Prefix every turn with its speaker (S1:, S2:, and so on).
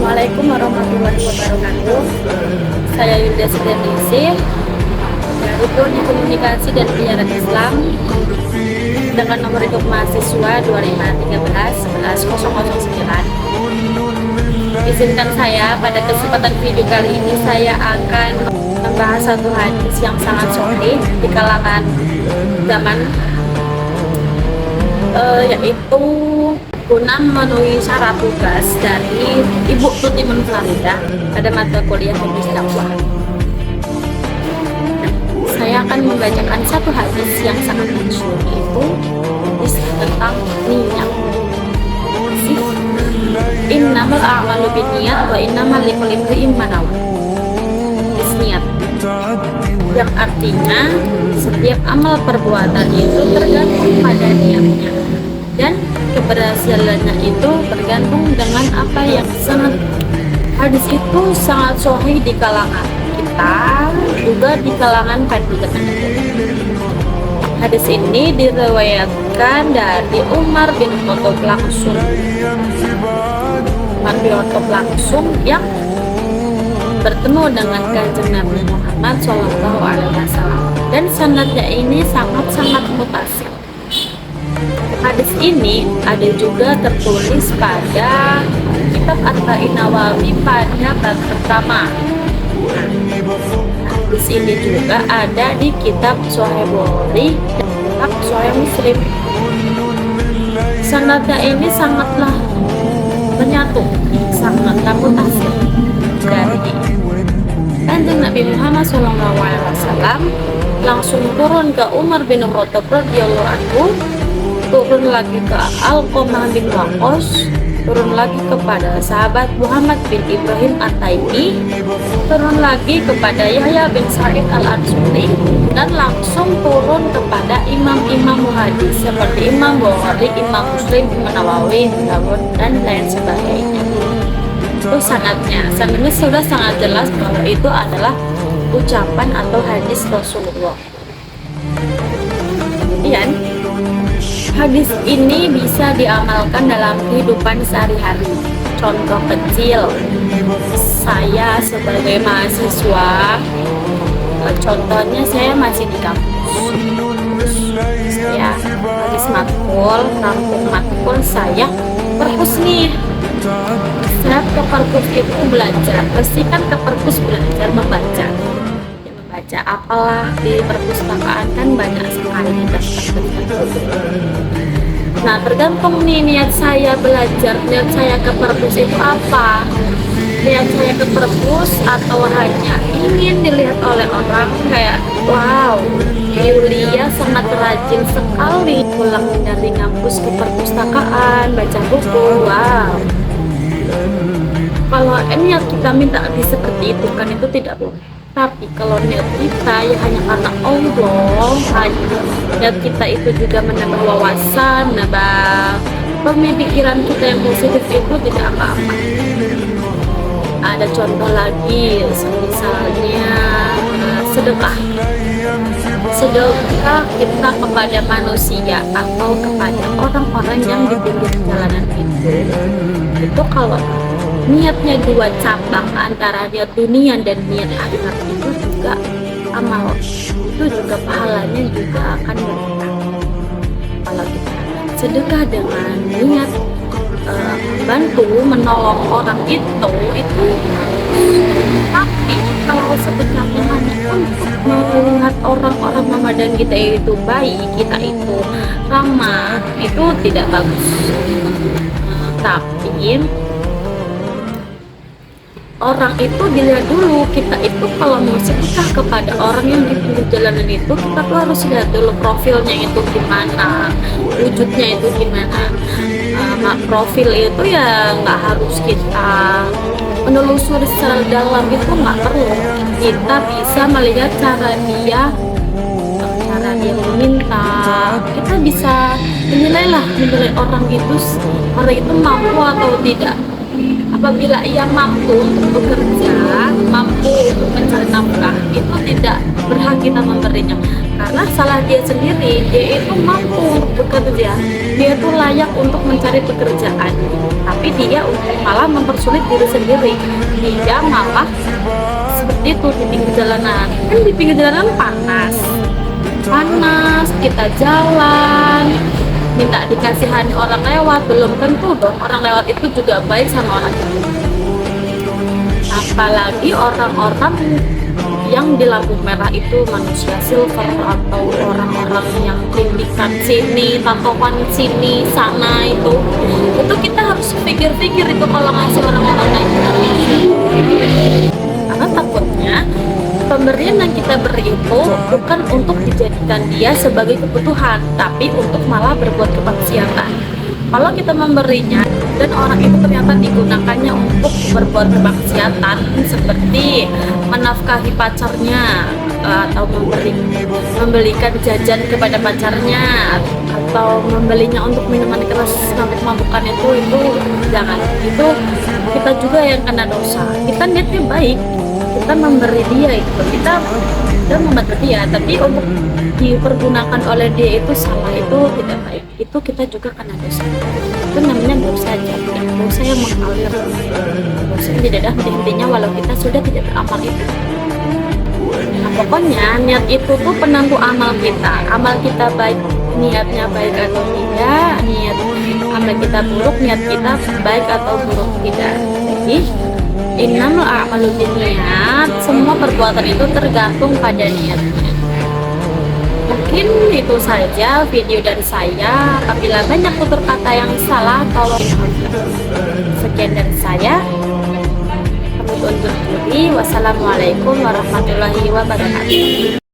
S1: Assalamualaikum warahmatullahi wabarakatuh. Saya Yunda Setianingsih dari Prodi Komunikasi dan Penyiaran Islam dengan nomor hidup mahasiswa 2513-1109. Izinkan saya pada kesempatan video kali ini saya akan membahas satu hadis yang sangat sahih di kalangan zaman, yaitu guna memenuhi syarat tugas dari Ibu Tuti Munfaridah pada mata kuliah Hadis Dakwah. Saya akan membacakan satu hadis yang sangat masyhur, yaitu hadis tentang niat. Innamal a'malu binniyat wa innamal likulli imri'in ma nawa. Niat, yang artinya setiap amal perbuatan itu tergantung pada niatnya, dan keberhasilannya itu tergantung dengan apa yang sangat. Hadis itu sangat sahih di kalangan kita, juga di kalangan kandidat. Hadis ini diriwayatkan dari Umar bin Khattab langsung. Umar bin Khattab langsung yang bertemu dengan Kanjeng Nabi Muhammad SAW, dan sanadnya ini sangat-sangat mutasil. Hadis ini ada juga tertulis pada kitab Arba'in Nawawi pada bab pertama. Hadis ini juga ada di kitab Sahih Bukhari dan kitab Sahih Muslim. Sanadnya ini sangatlah menyatu, sangatlah mutasil dari Kanjeng Nabi Muhammad SAW langsung turun ke Umar bin Khattab radhiyallahu anhu, turun lagi ke Alqamah bin Waqqas, turun lagi kepada sahabat Muhammad bin Ibrahim At-Taimi, turun lagi kepada Yahya bin Sa'id Al-Ansuri, dan langsung turun kepada imam-imam muhadis seperti Imam Bukhari, Imam Muslim, Imam Nawawi, Dawud, dan lain sebagainya. Itu sanadnya sudah sangat jelas bahwa itu adalah ucapan atau hadis Rasulullah. Kemudian hadis ini bisa diamalkan dalam kehidupan sehari-hari. Contoh kecil, saya sebagai mahasiswa, contohnya saya masih di kampus, saya habis matkul, rampung matkul, saya perpus nih. Saya ke perpus itu belajar, pasti kan ke perpus belajar membaca. Membaca apalah di perpustakaan kan banyak sekali kitab-kitab. Nah, tergantung nih niat saya belajar, niat saya ke perpus itu apa? Niat saya ke perpus atau hanya ingin dilihat oleh orang kayak, wow, Yulia sangat rajin sekali pulang dari ngampus ke perpustakaan, baca buku, wow. Kalau niat kita minta seperti itu kan itu tidak boleh. Tapi kalau niat kita ya hanya karena Allah, niat kita itu juga menambah wawasan, menambah pemikiran kita yang positif, itu tidak apa-apa. Ada contoh lagi, misalnya sedekah kita kepada manusia atau kepada orang-orang yang di pinggir jalanan itu kalau niatnya dua cabang antara niat dunia dan niat akhirat itu juga amal, itu juga pahalanya juga akan berlipat. Kalau kita sedekah dengan niat membantu menolong orang itu, tapi kalau sedekahnya hanya untuk melihat orang-orang memandang kita itu baik, kita itu ramah, itu tidak bagus. Tapi orang itu dilihat dulu, kita itu kalau mau sedekah kepada orang yang di pinggir jalanan itu, kita tuh harus lihat dulu profilnya itu gimana, wujudnya itu gimana. Profil itu ya nggak harus kita menelusuri secara dalam, itu nggak perlu. Kita bisa melihat cara dia meminta, kita bisa menilai orang itu mampu atau tidak. apabila ia mampu untuk bekerja, mampu untuk mencari nafkah, itu tidak berhak kita memberinya, karena salah dia sendiri. Dia itu mampu untuk bekerja, dia itu layak untuk mencari pekerjaan, tapi dia malah mempersulit diri sendiri. Dia malah seperti itu di pinggir jalanan. Kan di pinggir jalanan panas, kita jalan minta dikasihani orang lewat, belum tentu dong orang lewat itu juga baik sama orang itu. Apalagi orang-orang yang di lampu merah itu manusia silver, atau orang-orang yang tindikan sini, tatoan sini, sana, itu kita harus pikir-pikir itu kalau ngasih orang-orang kayak gitu. Karena takutnya pemberian yang kita beri itu bukan untuk dijadikan dia sebagai kebutuhan, tapi untuk malah berbuat kemaksiatan. Kalau kita memberinya dan orang itu ternyata digunakannya untuk berbuat kemaksiatan, seperti menafkahi pacarnya, atau membelikan jajan kepada pacarnya, atau membelinya untuk minuman keras mabuk-mabukan, itu jangan. Itu kita juga yang kena dosa. Kita niatnya baik, kita memberi dia, itu kita membantu dia, tapi untuk dipergunakan oleh dia itu salah, itu tidak baik, itu kita juga kena dosa. Itu namanya dosa jatuh, dosa yang mengalir, dosa yang tidak ada henti-hentinya walau kita sudah tidak beramal itu. Nah, pokoknya niat itu tuh penentu amal kita. Amal kita baik, niatnya baik atau tidak, amal kita buruk, niat kita baik atau buruk tidak. Jadi innamal a'malu binniyat, semua perbuatan itu tergantung pada niatnya. Mungkin itu saja video dari saya. Apabila banyak tutur kata yang salah, tolong sekian dari saya. Kami undur diri. Wassalamualaikum warahmatullahi wabarakatuh.